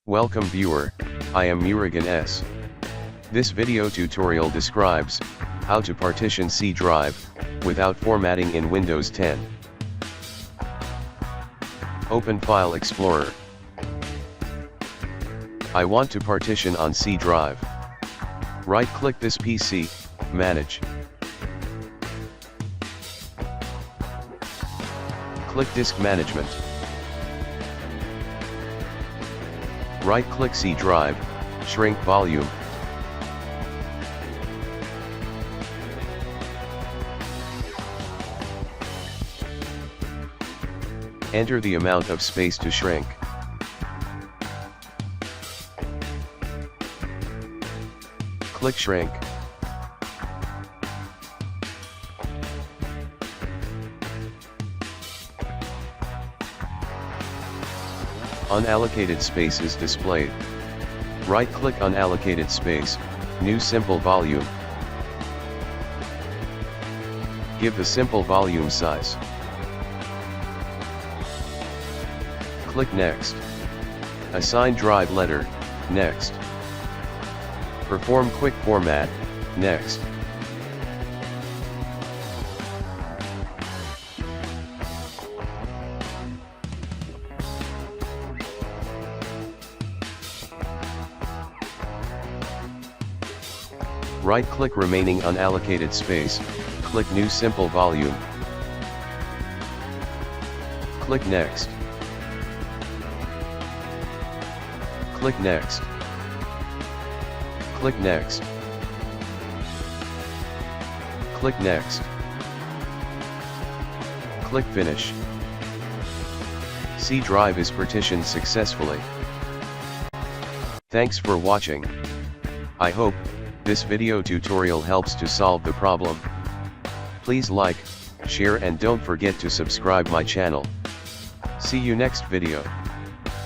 Welcome viewer, I am Murugan S. This video tutorial describes how to partition C drive without formatting in Windows 10. Open File Explorer. I want to partition on C drive. Right-click this PC, Manage. Click Disk Management. Right-click C drive, Shrink Volume. Enter the amount of space to shrink. Click Shrink. Unallocated space is displayed. Right-click Unallocated Space, New Simple Volume. Give the simple volume size. Click Next. Assign drive letter, Next. Perform quick format, Next. Right-click remaining unallocated space, click New Simple Volume. Click Next. Click Next. Click Next. Click Next. Click Finish. C drive is partitioned successfully. Thanks for watching. I hope this video tutorial helps to solve the problem. Please like, share and don't forget to subscribe my channel. See you next video.